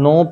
9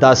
10,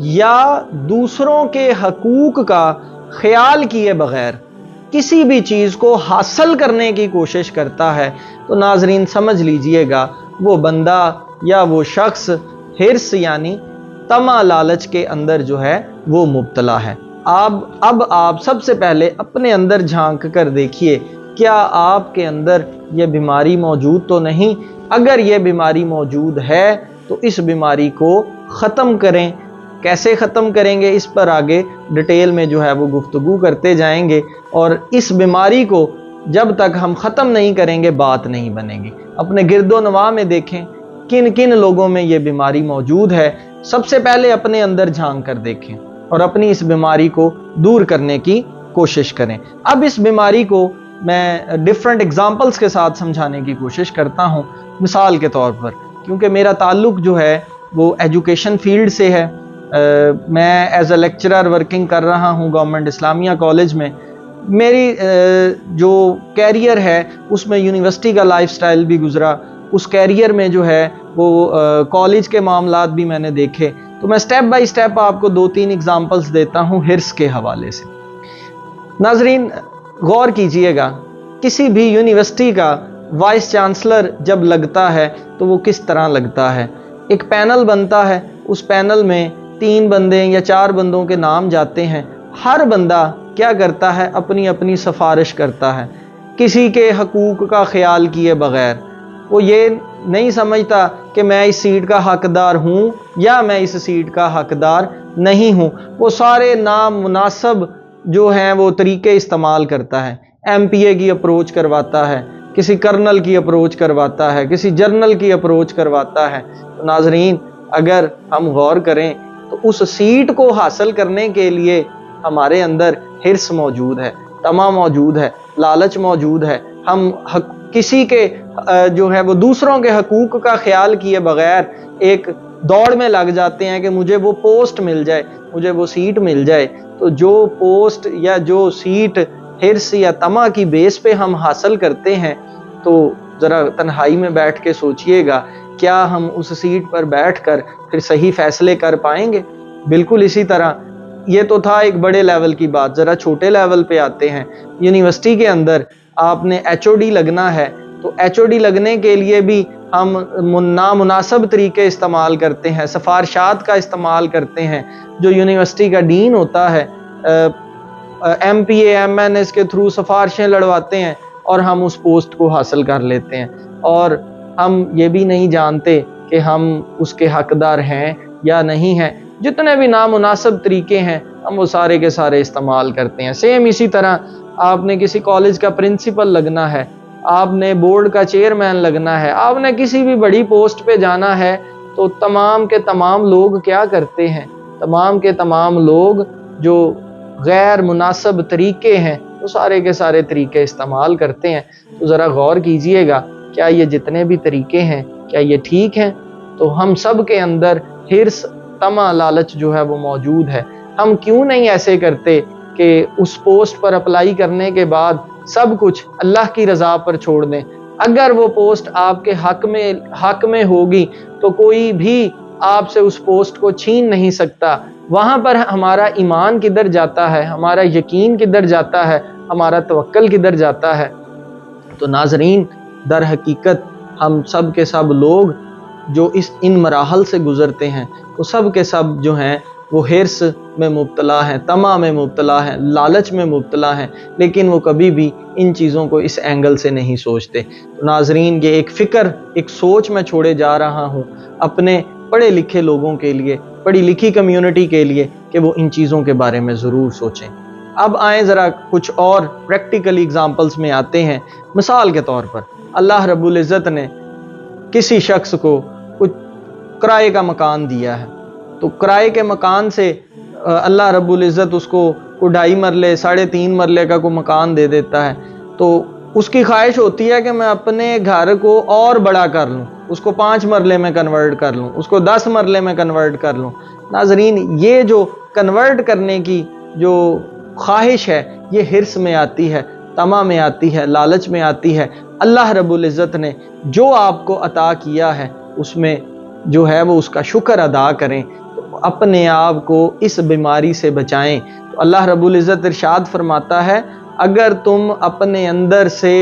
یا دوسروں کے حقوق کا خیال کیے بغیر کسی بھی چیز کو حاصل کرنے کی کوشش کرتا ہے تو ناظرین سمجھ لیجئے گا وہ بندہ یا وہ شخص حرص یعنی طمع لالچ کے اندر جو ہے وہ مبتلا ہے۔ اب آپ سب سے پہلے اپنے اندر جھانک کر دیکھیے کیا آپ کے اندر یہ بیماری موجود تو نہیں؟ اگر یہ بیماری موجود ہے تو اس بیماری کو ختم کریں۔ کیسے ختم کریں گے اس پر آگے ڈیٹیل میں جو ہے وہ گفتگو کرتے جائیں گے، اور اس بیماری کو جب تک ہم ختم نہیں کریں گے بات نہیں بنے گی۔ اپنے گرد و نواح میں دیکھیں کن کن لوگوں میں یہ بیماری موجود ہے، سب سے پہلے اپنے اندر جھانک کر دیکھیں اور اپنی اس بیماری کو دور کرنے کی کوشش کریں۔ اب اس بیماری کو میں ڈیفرنٹ ایگزامپلز کے ساتھ سمجھانے کی کوشش کرتا ہوں۔ مثال کے طور پر، کیونکہ میرا تعلق جو ہے وہ ایجوکیشن فیلڈ سے ہے، میں ایز اے لیکچرر ورکنگ کر رہا ہوں گورنمنٹ اسلامیہ کالج میں۔ میری جو کیریئر ہے اس میں یونیورسٹی کا لائف سٹائل بھی گزرا، اس کیریئر میں جو ہے وہ کالج کے معاملات بھی میں نے دیکھے، تو میں سٹیپ بائی سٹیپ آپ کو 2-3 ایگزامپلز دیتا ہوں حرص کے حوالے سے۔ ناظرین غور کیجئے گا، کسی بھی یونیورسٹی کا وائس چانسلر جب لگتا ہے تو وہ کس طرح لگتا ہے؟ ایک پینل بنتا ہے، اس پینل میں 3 بندے یا 4 بندوں کے نام جاتے ہیں، ہر بندہ کیا کرتا ہے؟ اپنی اپنی سفارش کرتا ہے کسی کے حقوق کا خیال کیے بغیر۔ وہ یہ نہیں سمجھتا کہ میں اس سیٹ کا حقدار ہوں یا میں اس سیٹ کا حقدار نہیں ہوں، وہ سارے نامناسب جو ہیں وہ طریقے استعمال کرتا ہے۔ ایم پی اے کی اپروچ کرواتا ہے، کسی کرنل کی اپروچ کرواتا ہے، کسی جرنل کی اپروچ کرواتا ہے۔ تو ناظرین اگر ہم غور کریں تو اس سیٹ کو حاصل کرنے کے لیے ہمارے اندر حرص موجود ہے، طمع موجود ہے، لالچ موجود ہے۔ ہم کسی کے جو ہے وہ دوسروں کے حقوق کا خیال کیے بغیر ایک دوڑ میں لگ جاتے ہیں کہ مجھے وہ پوسٹ مل جائے، مجھے وہ سیٹ مل جائے۔ تو جو پوسٹ یا جو سیٹ حرص یا طمع کی بیس پہ ہم حاصل کرتے ہیں تو ذرا تنہائی میں بیٹھ کے سوچئے گا کیا ہم اس سیٹ پر بیٹھ کر پھر صحیح فیصلے کر پائیں گے؟ بالکل اسی طرح یہ تو تھا ایک بڑے لیول کی بات، ذرا چھوٹے لیول پہ آتے ہیں۔ یونیورسٹی کے اندر آپ نے ایچ او ڈی لگنا ہے تو ایچ او ڈی لگنے کے لیے بھی ہم نامناسب طریقے استعمال کرتے ہیں، سفارشات کا استعمال کرتے ہیں۔ جو یونیورسٹی کا ڈین ہوتا ہے M P A M N S کے تھرو سفارشیں لڑواتے ہیں اور ہم اس پوسٹ کو حاصل کر لیتے ہیں، اور ہم یہ بھی نہیں جانتے کہ ہم اس کے حقدار ہیں یا نہیں ہیں۔ جتنے بھی نامناسب طریقے ہیں ہم وہ سارے کے سارے استعمال کرتے ہیں۔ سیم اسی طرح آپ نے کسی کالج کا پرنسپل لگنا ہے، آپ نے بورڈ کا چیئرمین لگنا ہے، آپ نے کسی بھی بڑی پوسٹ پہ جانا ہے تو تمام کے تمام لوگ کیا کرتے ہیں؟ تمام کے تمام لوگ جو غیر مناسب طریقے ہیں وہ سارے کے سارے طریقے استعمال کرتے ہیں۔ تو ذرا غور کیجئے گا کیا یہ جتنے بھی طریقے ہیں کیا یہ ٹھیک ہیں؟ تو ہم سب کے اندر حرص، طمع، لالچ جو ہے وہ موجود ہے۔ ہم کیوں نہیں ایسے کرتے کہ اس پوسٹ پر اپلائی کرنے کے بعد سب کچھ اللہ کی رضا پر چھوڑ دیں؟ اگر وہ پوسٹ آپ کے حق میں ہوگی تو کوئی بھی آپ سے اس پوسٹ کو چھین نہیں سکتا۔ وہاں پر ہمارا ایمان کدھر جاتا ہے، ہمارا یقین کدھر جاتا ہے، ہمارا توکل کدھر جاتا ہے؟ تو ناظرین در حقیقت ہم سب کے سب لوگ جو ان مراحل سے گزرتے ہیں وہ سب کے سب جو ہیں وہ حرص میں مبتلا ہیں، طمع میں مبتلا ہیں، لالچ میں مبتلا ہیں، لیکن وہ کبھی بھی ان چیزوں کو اس اینگل سے نہیں سوچتے۔ تو ناظرین یہ ایک فکر، ایک سوچ میں چھوڑے جا رہا ہوں اپنے پڑھے لکھے لوگوں کے لیے، پڑھی لکھی کمیونٹی کے لیے کہ وہ ان چیزوں کے بارے میں ضرور سوچیں۔ اب آئیں ذرا کچھ اور پریکٹیکلی ایگزامپلز میں آتے ہیں۔ مثال کے طور پر اللہ رب العزت نے کسی شخص کو کچھ کرائے کا مکان دیا ہے، تو کرائے کے مکان سے اللہ رب العزت اس کو 2.5 مرلے 3.5 مرلے کا کوئی مکان دے دیتا ہے، تو اس کی خواہش ہوتی ہے کہ میں اپنے گھر کو اور بڑا کر لوں، اس کو 5 مرلے میں کنورٹ کر لوں، اس کو 10 مرلے میں کنورٹ کر لوں۔ ناظرین یہ جو کنورٹ کرنے کی جو خواہش ہے یہ حرص میں آتی ہے، طمع میں آتی ہے، لالچ میں آتی ہے۔ اللہ رب العزت نے جو آپ کو عطا کیا ہے اس میں جو ہے وہ اس کا شکر ادا کریں۔ اپنے آپ کو اس بیماری سے بچائیں۔ تو اللہ رب العزت ارشاد فرماتا ہے اگر تم اپنے اندر سے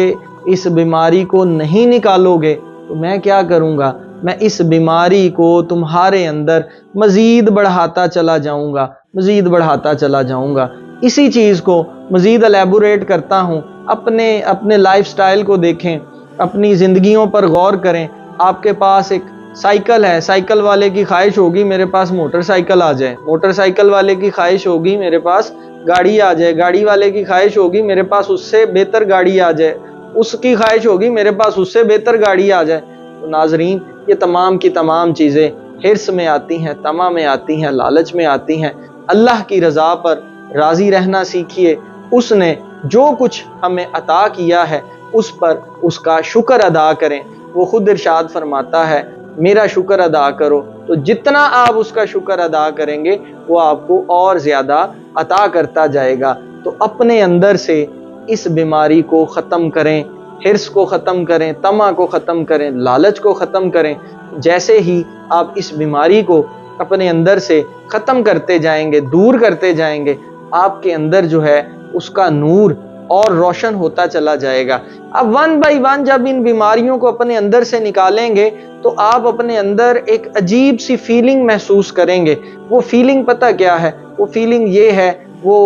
اس بیماری کو نہیں نکالو گے تو میں کیا کروں گا، میں اس بیماری کو تمہارے اندر مزید بڑھاتا چلا جاؤں گا، مزید بڑھاتا چلا جاؤں گا۔ اسی چیز کو مزید الیبوریٹ کرتا ہوں، اپنے لائف سٹائل کو دیکھیں، اپنی زندگیوں پر غور کریں۔ آپ کے پاس ایک سائیکل ہے، سائیکل والے کی خواہش ہوگی میرے پاس موٹر سائیکل آ جائے، موٹر سائیکل والے کی خواہش ہوگی میرے پاس گاڑی آ جائے، گاڑی والے کی خواہش ہوگی میرے پاس اس سے بہتر گاڑی آ جائے، اس کی خواہش ہوگی میرے پاس اس سے بہتر گاڑی آ جائے۔ تو ناظرین، یہ تمام کی تمام چیزیں حرص میں آتی ہیں، طمع میں آتی ہیں، لالچ میں آتی ہیں۔ اللہ کی رضا پر راضی رہنا سیکھیے۔ اس نے جو کچھ ہمیں عطا کیا ہے اس پر اس کا شکر ادا کریں۔ وہ خود ارشاد فرماتا ہے میرا شکر ادا کرو، تو جتنا آپ اس کا شکر ادا کریں گے وہ آپ کو اور زیادہ عطا کرتا جائے گا۔ تو اپنے اندر سے اس بیماری کو ختم کریں، حرص کو ختم کریں، طمع کو ختم کریں، لالچ کو ختم کریں۔ جیسے ہی آپ اس بیماری کو اپنے اندر سے ختم کرتے جائیں گے، دور کرتے جائیں گے، آپ کے اندر جو ہے اس کا نور اور روشن ہوتا چلا جائے گا۔ اب ون بائی ون جب ان بیماریوں کو اپنے اندر سے نکالیں گے تو آپ اپنے اندر ایک عجیب سی فیلنگ محسوس کریں گے۔ وہ فیلنگ پتہ کیا ہے؟ وہ فیلنگ یہ ہے، وہ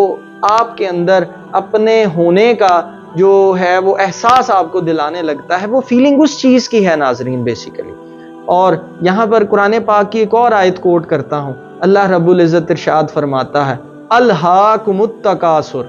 آپ کے اندر اپنے ہونے کا جو ہے وہ احساس آپ کو دلانے لگتا ہے۔ وہ فیلنگ اس چیز کی ہے ناظرین بیسیکلی۔ اور یہاں پر قرآن پاک کی ایک اور آیت کوٹ کرتا ہوں، اللہ رب العزت ارشاد فرماتا ہے الہاکم التکاثر،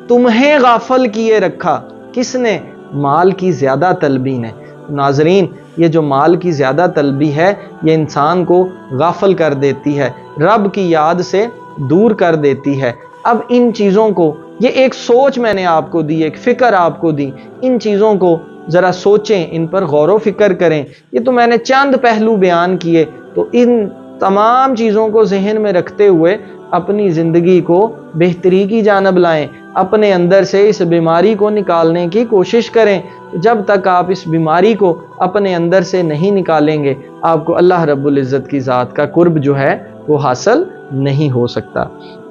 تمہیں غافل کیے رکھا، کس نے؟ مال کی زیادہ طلبی نے۔ ناظرین، یہ جو مال کی زیادہ طلبی ہے یہ انسان کو غافل کر دیتی ہے، رب کی یاد سے دور کر دیتی ہے۔ اب ان چیزوں کو، یہ ایک سوچ میں نے آپ کو دی، ایک فکر آپ کو دی، ان چیزوں کو ذرا سوچیں، ان پر غور و فکر کریں۔ یہ تو میں نے چند پہلو بیان کیے، تو ان تمام چیزوں کو ذہن میں رکھتے ہوئے اپنی زندگی کو بہتری کی جانب لائیں، اپنے اندر سے اس بیماری کو نکالنے کی کوشش کریں۔ جب تک آپ اس بیماری کو اپنے اندر سے نہیں نکالیں گے آپ کو اللہ رب العزت کی ذات کا قرب جو ہے وہ حاصل نہیں ہو سکتا۔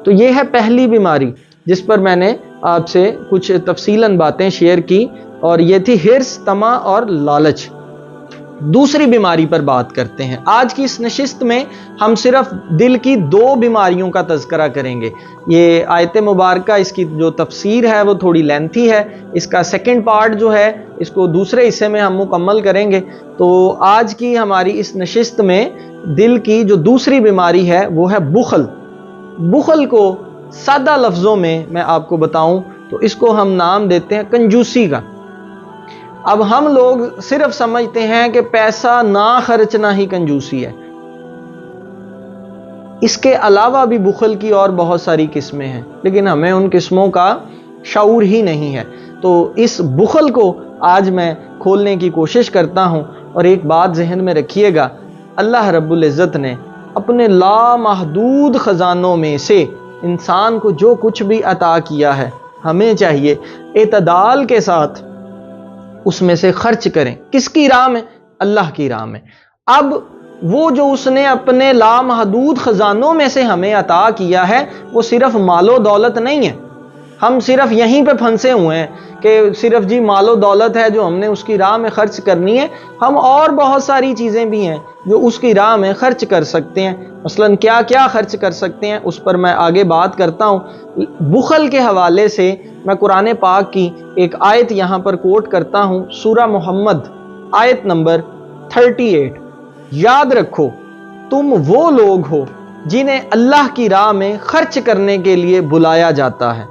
تو یہ ہے پہلی بیماری جس پر میں نے آپ سے کچھ تفصیلاً باتیں شیئر کی، اور یہ تھی حرص، طمع اور لالچ۔ دوسری بیماری پر بات کرتے ہیں۔ آج کی اس نشست میں ہم صرف دل کی دو بیماریوں کا تذکرہ کریں گے۔ یہ آیت مبارکہ، اس کی جو تفسیر ہے وہ تھوڑی لینتھی ہے، اس کا سیکنڈ پارٹ جو ہے اس کو دوسرے حصے میں ہم مکمل کریں گے۔ تو آج کی ہماری اس نشست میں دل کی جو دوسری بیماری ہے وہ ہے بخل۔ بخل کو سادہ لفظوں میں آپ کو بتاؤں تو اس کو ہم نام دیتے ہیں کنجوسی کا۔ اب ہم لوگ صرف سمجھتے ہیں کہ پیسہ نہ خرچنا ہی کنجوسی ہے، اس کے علاوہ بھی بخل کی اور بہت ساری قسمیں ہیں، لیکن ہمیں ان قسموں کا شعور ہی نہیں ہے۔ تو اس بخل کو آج میں کھولنے کی کوشش کرتا ہوں، اور ایک بات ذہن میں رکھیے گا، اللہ رب العزت نے اپنے لامحدود خزانوں میں سے انسان کو جو کچھ بھی عطا کیا ہے، ہمیں چاہیے اعتدال کے ساتھ اس میں سے خرچ کریں۔ کس کی راہ میں؟ اللہ کی راہ میں۔ اب وہ جو اس نے اپنے لامحدود خزانوں میں سے ہمیں عطا کیا ہے وہ صرف مال و دولت نہیں ہے۔ ہم صرف یہیں پہ پھنسے ہوئے ہیں کہ صرف جی مال و دولت ہے جو ہم نے اس کی راہ میں خرچ کرنی ہے۔ ہم اور بہت ساری چیزیں بھی ہیں جو اس کی راہ میں خرچ کر سکتے ہیں۔ مثلاً کیا کیا خرچ کر سکتے ہیں اس پر میں آگے بات کرتا ہوں۔ بخل کے حوالے سے میں قرآن پاک کی ایک آیت یہاں پر کوٹ کرتا ہوں، سورہ محمد آیت نمبر 38۔ یاد رکھو تم وہ لوگ ہو جنہیں اللہ کی راہ میں خرچ کرنے کے لیے بلایا جاتا ہے۔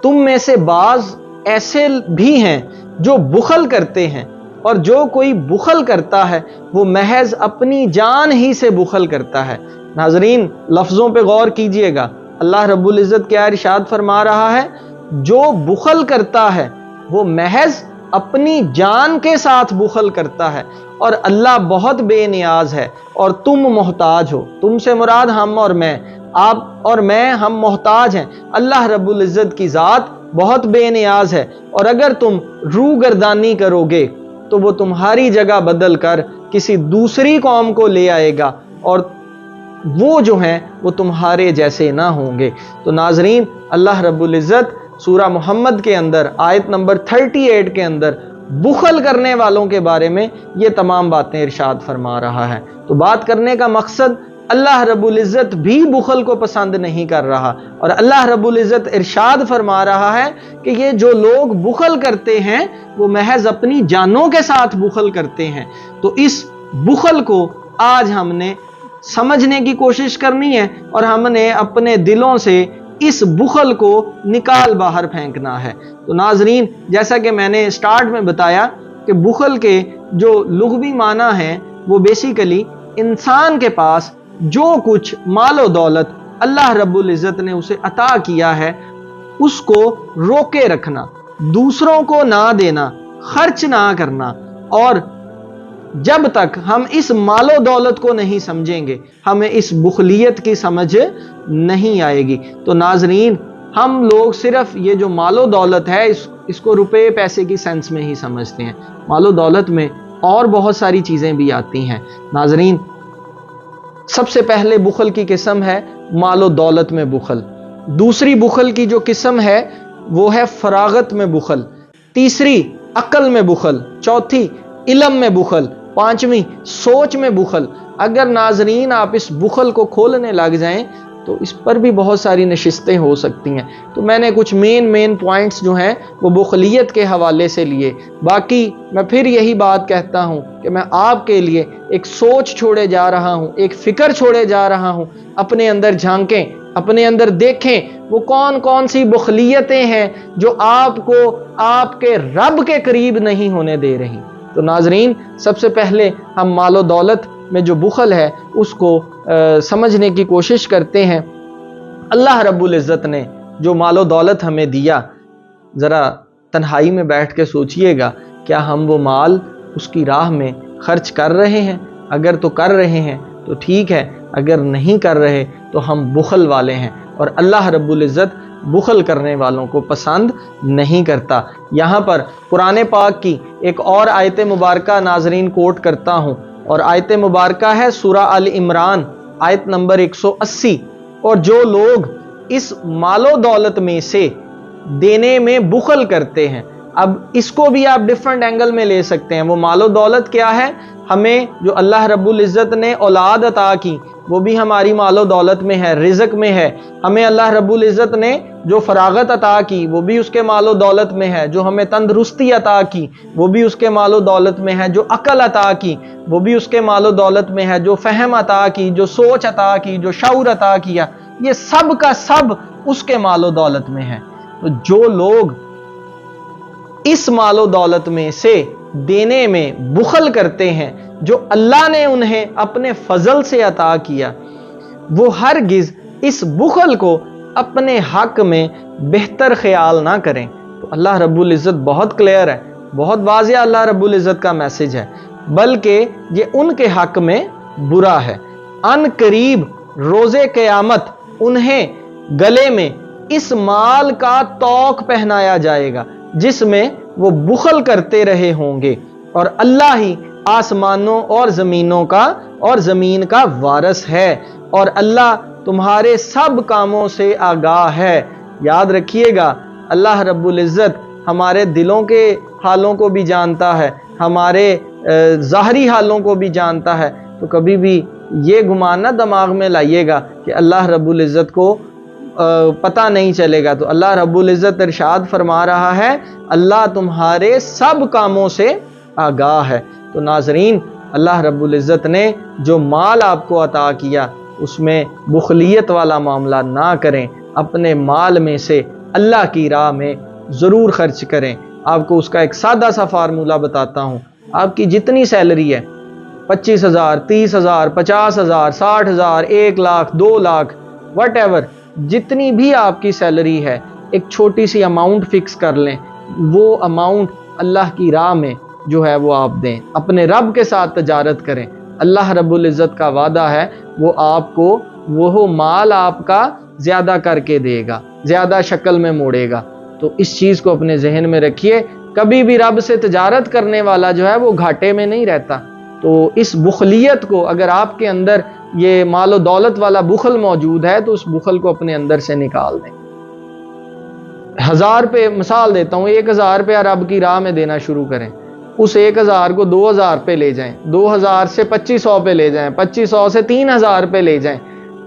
تم میں سے بعض ایسے بھی ہیں جو بخل کرتے ہیں، اور جو کوئی بخل کرتا ہے وہ محض اپنی جان ہی سے بخل کرتا ہے۔ ناظرین، لفظوں پہ غور کیجئے گا، اللہ رب العزت کیا ارشاد فرما رہا ہے؟ جو بخل کرتا ہے وہ محض اپنی جان کے ساتھ بخل کرتا ہے، اور اللہ بہت بے نیاز ہے اور تم محتاج ہو۔ تم سے مراد ہم اور میں، آپ اور میں، ہم محتاج ہیں۔ اللہ رب العزت کی ذات بہت بے نیاز ہے، اور اگر تم روگردانی کرو گے تو وہ تمہاری جگہ بدل کر کسی دوسری قوم کو لے آئے گا، اور وہ جو ہیں وہ تمہارے جیسے نہ ہوں گے۔ تو ناظرین، اللہ رب العزت سورہ محمد کے اندر آیت نمبر 38 کے اندر بخل کرنے والوں کے بارے میں یہ تمام باتیں ارشاد فرما رہا ہے۔ تو بات کرنے کا مقصد، اللہ رب العزت بھی بخل کو پسند نہیں کر رہا، اور اللہ رب العزت ارشاد فرما رہا ہے کہ یہ جو لوگ بخل کرتے ہیں وہ محض اپنی جانوں کے ساتھ بخل کرتے ہیں۔ تو اس بخل کو آج ہم نے سمجھنے کی کوشش کرنی ہے، اور ہم نے اپنے دلوں سے اس بخل کو نکال باہر پھینکنا ہے۔ تو ناظرین، جیسا کہ میں نے سٹارٹ میں بتایا کہ بخل کے جو لغوی معنی ہیں وہ بیسیکلی انسان کے پاس جو کچھ مال و دولت اللہ رب العزت نے اسے عطا کیا ہے اس کو روکے رکھنا، دوسروں کو نہ دینا، خرچ نہ کرنا، اور جب تک ہم اس مال و دولت کو نہیں سمجھیں گے ہمیں اس بخلیت کی سمجھ نہیں آئے گی۔ تو ناظرین، ہم لوگ صرف یہ جو مال و دولت ہے اس کو روپے پیسے کی سینس میں ہی سمجھتے ہیں۔ مال و دولت میں اور بہت ساری چیزیں بھی آتی ہیں۔ ناظرین، سب سے پہلے بخل کی قسم ہے مال و دولت میں بخل، دوسری بخل کی جو قسم ہے وہ ہے فراغت میں بخل، تیسری عقل میں بخل، چوتھی علم میں بخل، پانچویں سوچ میں بخل۔ اگر ناظرین آپ اس بخل کو کھولنے لگ جائیں تو اس پر بھی بہت ساری نشستیں ہو سکتی ہیں۔ تو میں نے کچھ مین پوائنٹس جو ہیں وہ بخلیت کے حوالے سے لیے، باقی میں پھر یہی بات کہتا ہوں کہ میں آپ کے لیے ایک سوچ چھوڑے جا رہا ہوں، ایک فکر چھوڑے جا رہا ہوں۔ اپنے اندر جھانکیں، اپنے اندر دیکھیں وہ کون سی بخلیتیں ہیں جو آپ کو آپ کے رب کے قریب نہیں ہونے دے رہی۔ تو ناظرین، سب سے پہلے ہم مال و دولت میں جو بخل ہے اس کو سمجھنے کی کوشش کرتے ہیں۔ اللہ رب العزت نے جو مال و دولت ہمیں دیا، ذرا تنہائی میں بیٹھ کے سوچئے گا، کیا ہم وہ مال اس کی راہ میں خرچ کر رہے ہیں؟ اگر تو کر رہے ہیں تو ٹھیک ہے، اگر نہیں کر رہے تو ہم بخل والے ہیں، اور اللہ رب العزت بخل کرنے والوں کو پسند نہیں کرتا۔ یہاں پر قرآن پاک کی ایک اور آیت مبارکہ ناظرین کوٹ کرتا ہوں، اور آیت مبارکہ ہے سورہ آل عمران آیت نمبر 180۔ اور جو لوگ اس مال و دولت میں سے دینے میں بخل کرتے ہیں، اب اس کو بھی آپ ڈیفرنٹ اینگل میں لے سکتے ہیں۔ وہ مال و دولت کیا ہے؟ ہمیں جو اللہ رب العزت نے اولاد عطا کی وہ بھی ہماری مال و دولت میں ہے، رزق میں ہے۔ ہمیں اللہ رب العزت نے جو فراغت عطا کی وہ بھی اس کے مال و دولت میں ہے، جو ہمیں تندرستی عطا کی وہ بھی اس کے مال و دولت میں ہے، جو عقل عطا کی وہ بھی اس کے مال و دولت میں ہے، جو فہم عطا کی، جو سوچ عطا کی، جو شعور عطا کیا، یہ سب کا سب اس کے مال و دولت میں ہے۔ تو جو لوگ اس مال و دولت میں سے دینے میں بخل کرتے ہیں جو اللہ نے انہیں اپنے فضل سے عطا کیا، وہ ہرگز اس بخل کو اپنے حق میں بہتر خیال نہ کریں۔ تو اللہ رب العزت بہت کلیئر ہے، بہت واضح اللہ رب العزت کا میسج ہے، بلکہ یہ ان کے حق میں برا ہے۔ ان قریب روز قیامت انہیں گلے میں اس مال کا طوق پہنایا جائے گا جس میں وہ بخل کرتے رہے ہوں گے، اور اللہ ہی آسمانوں اور زمینوں کا اور زمین کا وارث ہے، اور اللہ تمہارے سب کاموں سے آگاہ ہے۔ یاد رکھیے گا، اللہ رب العزت ہمارے دلوں کے حالوں کو بھی جانتا ہے، ہمارے ظاہری حالوں کو بھی جانتا ہے۔ تو کبھی بھی یہ گمان نہ دماغ میں لائیے گا کہ اللہ رب العزت کو پتہ نہیں چلے گا۔ تو اللہ رب العزت ارشاد فرما رہا ہے اللہ تمہارے سب کاموں سے آگاہ ہے۔ تو ناظرین، اللہ رب العزت نے جو مال آپ کو عطا کیا اس میں بخلیت والا معاملہ نہ کریں، اپنے مال میں سے اللہ کی راہ میں ضرور خرچ کریں۔ آپ کو اس کا ایک سادہ سا فارمولہ بتاتا ہوں۔ آپ کی جتنی سیلری ہے، 25,000، 30,000، 50,000، 60,000، 1 لاکھ، 2 لاکھ، وٹ ایور، جتنی بھی آپ کی سیلری ہے، ایک چھوٹی سی اماؤنٹ فکس کر لیں، وہ اماؤنٹ اللہ کی راہ میں جو ہے وہ آپ دیں، اپنے رب کے ساتھ تجارت کریں۔ اللہ رب العزت کا وعدہ ہے وہ آپ کو وہ مال آپ کا زیادہ کر کے دے گا، زیادہ شکل میں موڑے گا۔ تو اس چیز کو اپنے ذہن میں رکھیے، کبھی بھی رب سے تجارت کرنے والا جو ہے وہ گھاٹے میں نہیں رہتا۔ تو اس بخلیت کو، اگر آپ کے اندر یہ مال و دولت والا بخل موجود ہے تو اس بخل کو اپنے اندر سے نکال دیں۔ 1000 پہ مثال دیتا ہوں، 1000 روپیہ رب کی راہ میں دینا شروع کریں، اس 1000 کو 2000 پہ لے جائیں، 2000 سے 2500 پہ لے جائیں، 2500 سے 3000 پہ لے جائیں،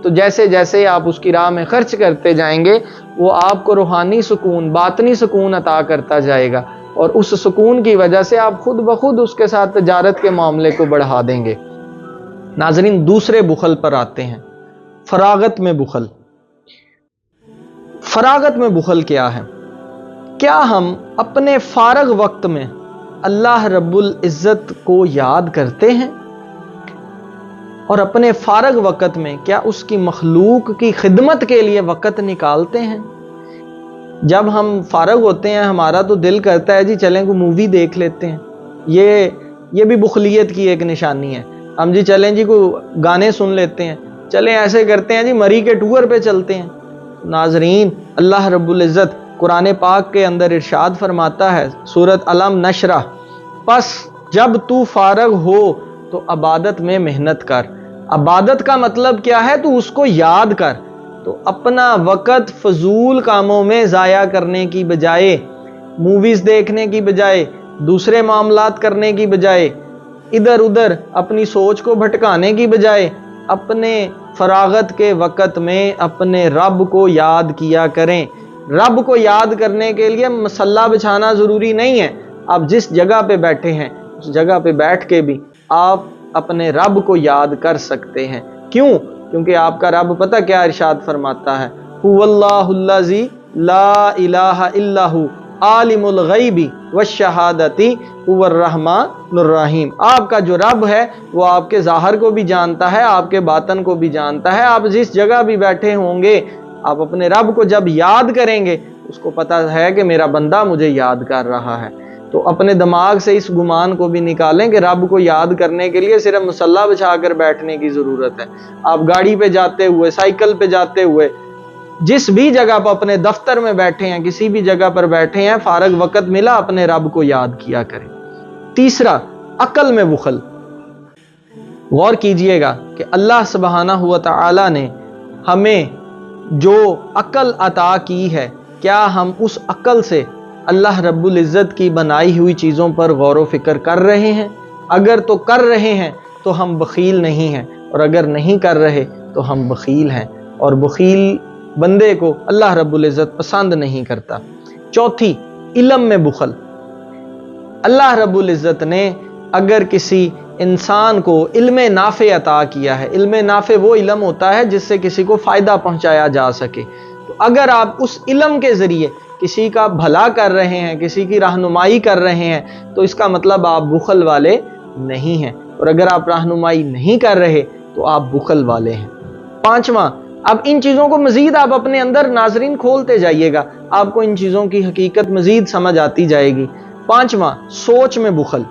تو جیسے جیسے آپ اس کی راہ میں خرچ کرتے جائیں گے وہ آپ کو روحانی سکون، باطنی سکون عطا کرتا جائے گا، اور اس سکون کی وجہ سے آپ خود بخود اس کے ساتھ تجارت کے معاملے کو بڑھا دیں گے۔ ناظرین، دوسرے بخل پر آتے ہیں، فراغت میں بخل۔ فراغت میں بخل کیا ہے؟ کیا ہم اپنے فارغ وقت میں اللہ رب العزت کو یاد کرتے ہیں؟ اور اپنے فارغ وقت میں کیا اس کی مخلوق کی خدمت کے لیے وقت نکالتے ہیں؟ جب ہم فارغ ہوتے ہیں ہمارا تو دل کرتا ہے جی چلیں کوئی مووی دیکھ لیتے ہیں، یہ بھی بخلیت کی ایک نشانی ہے۔ ہم جی چلیں جی کوئی گانے سن لیتے ہیں، چلیں ایسے کرتے ہیں جی مری کے ٹور پہ چلتے ہیں۔ ناظرین، اللہ رب العزت قرآن پاک کے اندر ارشاد فرماتا ہے، سورۃ علم نشرہ، پس جب تو فارغ ہو تو عبادت میں محنت کر۔ عبادت کا مطلب کیا ہے؟ تو اس کو یاد کر۔ تو اپنا وقت فضول کاموں میں ضائع کرنے کی بجائے، موویز دیکھنے کی بجائے، دوسرے معاملات کرنے کی بجائے، ادھر ادھر اپنی سوچ کو بھٹکانے کی بجائے، اپنے فراغت کے وقت میں اپنے رب کو یاد کیا کریں۔ رب کو یاد کرنے کے لیے مصلی بچھانا ضروری نہیں ہے، آپ جس جگہ پہ بیٹھے ہیں اس جگہ پہ بیٹھ کے بھی آپ اپنے رب کو یاد کر سکتے ہیں۔ کیوں؟ کیونکہ آپ کا رب پتہ کیا ارشاد فرماتا ہے، هو اللہ الذی لا الہ الا هو عالم الغیب والشہادۃ هو الرحمن الرحیم۔ آپ کا جو رب ہے وہ آپ کے ظاہر کو بھی جانتا ہے، آپ کے باطن کو بھی جانتا ہے۔ آپ جس جگہ بھی بیٹھے ہوں گے، آپ اپنے رب کو جب یاد کریں گے اس کو پتہ ہے کہ میرا بندہ مجھے یاد کر رہا ہے۔ تو اپنے دماغ سے اس گمان کو بھی نکالیں کہ رب کو یاد کرنے کے لیے صرف مصلی بچھا کر بیٹھنے کی ضرورت ہے۔ آپ گاڑی پہ جاتے ہوئے، سائیکل پہ جاتے ہوئے، جس بھی جگہ پر، اپنے دفتر میں بیٹھے ہیں، کسی بھی جگہ پر بیٹھے ہیں، فارغ وقت ملا اپنے رب کو یاد کیا کریں۔ تیسرا، عقل میں بخل۔ غور کیجئے گا کہ اللہ سبحانہ و تعالی نے ہمیں جو عقل عطا کی ہے، کیا ہم اس عقل سے اللہ رب العزت کی بنائی ہوئی چیزوں پر غور و فکر کر رہے ہیں؟ اگر تو کر رہے ہیں تو ہم بخیل نہیں ہیں، اور اگر نہیں کر رہے تو ہم بخیل ہیں، اور بخیل بندے کو اللہ رب العزت پسند نہیں کرتا۔ چوتھی، علم میں بخل۔ اللہ رب العزت نے اگر کسی انسان کو علم نافع عطا کیا ہے، علم نافع وہ علم ہوتا ہے جس سے کسی کو فائدہ پہنچایا جا سکے، تو اگر آپ اس علم کے ذریعے کسی کا بھلا کر رہے ہیں، کسی کی رہنمائی کر رہے ہیں، تو اس کا مطلب آپ بخل والے نہیں ہیں، اور اگر آپ رہنمائی نہیں کر رہے تو آپ بخل والے ہیں۔ پانچواں، اب ان چیزوں کو مزید آپ اپنے اندر ناظرین کھولتے جائیے گا، آپ کو ان چیزوں کی حقیقت مزید سمجھ آتی جائے گی۔ پانچواں، سوچ میں بخل۔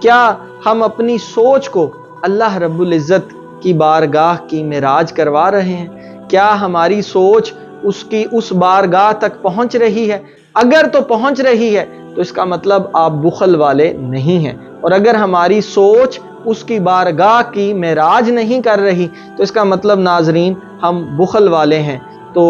کیا ہم اپنی سوچ کو اللہ رب العزت کی بارگاہ کی معراج کروا رہے ہیں؟ کیا ہماری سوچ اس بارگاہ تک پہنچ رہی ہے؟ اگر تو پہنچ رہی ہے تو اس کا مطلب آپ بخل والے نہیں ہیں، اور اگر ہماری سوچ اس کی بارگاہ کی معراج نہیں کر رہی تو اس کا مطلب ناظرین ہم بخل والے ہیں۔ تو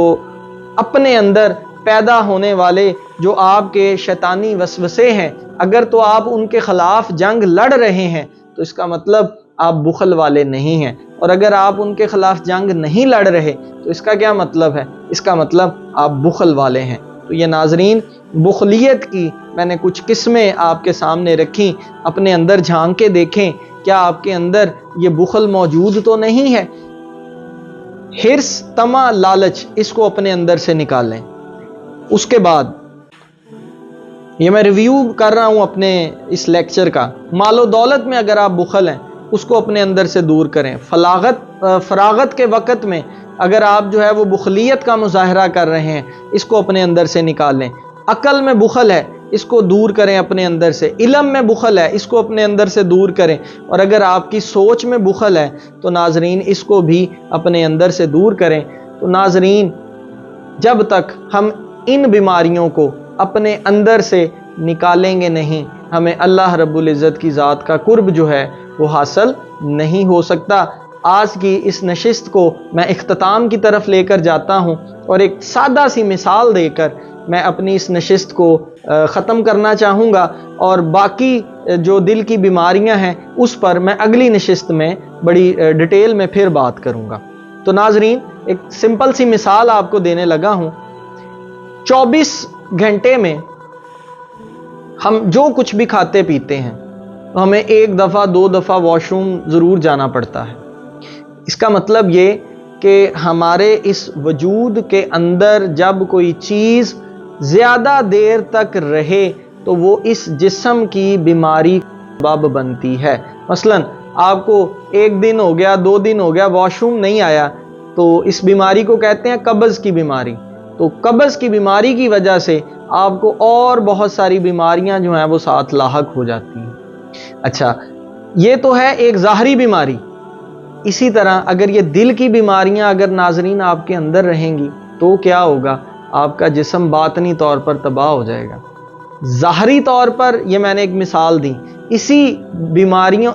اپنے اندر پیدا ہونے والے جو آپ کے شیطانی وسوسے ہیں، اگر تو آپ ان کے خلاف جنگ لڑ رہے ہیں تو اس کا مطلب آپ بخل والے نہیں ہیں، اور اگر آپ ان کے خلاف جنگ نہیں لڑ رہے تو اس کا کیا مطلب ہے؟ اس کا مطلب آپ بخل والے ہیں۔ تو یہ ناظرین بخلیت کی میں نے کچھ قسمیں آپ کے سامنے رکھیں، اپنے اندر جھانک کے دیکھیں کیا آپ کے اندر یہ بخل موجود تو نہیں ہے۔ حرص، طمع، لالچ، اس کو اپنے اندر سے نکالیں۔ اس کے بعد یہ میں ریویو کر رہا ہوں اپنے اس لیکچر کا، مال و دولت میں اگر آپ بخل ہیں اس کو اپنے اندر سے دور کریں۔ فراغت کے وقت میں اگر آپ جو ہے وہ بخلیت کا مظاہرہ کر رہے ہیں اس کو اپنے اندر سے نکالیں۔ عقل میں بخل ہے اس کو دور کریں اپنے اندر سے۔ علم میں بخل ہے اس کو اپنے اندر سے دور کریں، اور اگر آپ کی سوچ میں بخل ہے تو ناظرین اس کو بھی اپنے اندر سے دور کریں۔ تو ناظرین جب تک ہم ان بیماریوں کو اپنے اندر سے نکالیں گے نہیں، ہمیں اللہ رب العزت کی ذات کا قرب جو ہے وہ حاصل نہیں ہو سکتا۔ آج کی اس نشست کو میں اختتام کی طرف لے کر جاتا ہوں، اور ایک سادہ سی مثال دے کر میں اپنی اس نشست کو ختم کرنا چاہوں گا، اور باقی جو دل کی بیماریاں ہیں اس پر میں اگلی نشست میں بڑی ڈیٹیل میں پھر بات کروں گا۔ تو ناظرین، ایک سمپل سی مثال آپ کو دینے لگا ہوں۔ 24 گھنٹے میں ہم جو کچھ بھی کھاتے پیتے ہیں تو ہمیں 1 دفعہ 2 دفعہ واش روم ضرور جانا پڑتا ہے۔ اس کا مطلب یہ کہ ہمارے اس وجود کے اندر جب کوئی چیز زیادہ دیر تک رہے تو وہ اس جسم کی بیماری کا سبب بنتی ہے۔ مثلاً آپ کو 1 دن ہو گیا، 2 دن ہو گیا، واش روم نہیں آیا، تو اس بیماری کو کہتے ہیں قبض کی بیماری۔ تو قبض کی بیماری کی وجہ سے آپ کو اور بہت ساری بیماریاں جو ہیں وہ ساتھ لاحق ہو جاتی ہیں۔ اچھا، یہ تو ہے ایک ظاہری بیماری۔ اسی طرح اگر یہ دل کی بیماریاں اگر ناظرین آپ کے اندر رہیں گی تو کیا ہوگا؟ آپ کا جسم باطنی طور پر تباہ ہو جائے گا۔ ظاہری طور پر یہ میں نے ایک مثال دی،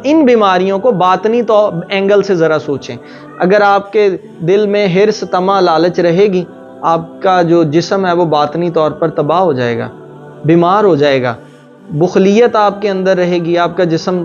ان بیماریوں کو باطنی اینگل سے ذرا سوچیں۔ اگر آپ کے دل میں حرص، طمع، لالچ رہے گی، آپ کا جو جسم ہے وہ باطنی طور پر تباہ ہو جائے گا، بیمار ہو جائے گا۔ بخلیت آپ کے اندر رہے گی، آپ کا جسم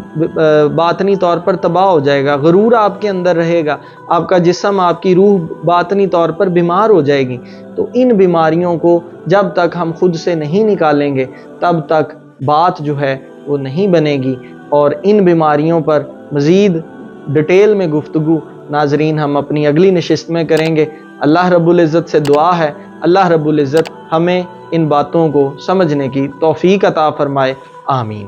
باطنی طور پر تباہ ہو جائے گا۔ غرور آپ کے اندر رہے گا، آپ کا جسم، آپ کی روح باطنی طور پر بیمار ہو جائے گی۔ تو ان بیماریوں کو جب تک ہم خود سے نہیں نکالیں گے تب تک بات جو ہے وہ نہیں بنے گی، اور ان بیماریوں پر مزید ڈیٹیل میں گفتگو ناظرین ہم اپنی اگلی نشست میں کریں گے۔ اللہ رب العزت سے دعا ہے اللہ رب العزت ہمیں ان باتوں کو سمجھنے کی توفیق عطا فرمائے، آمین۔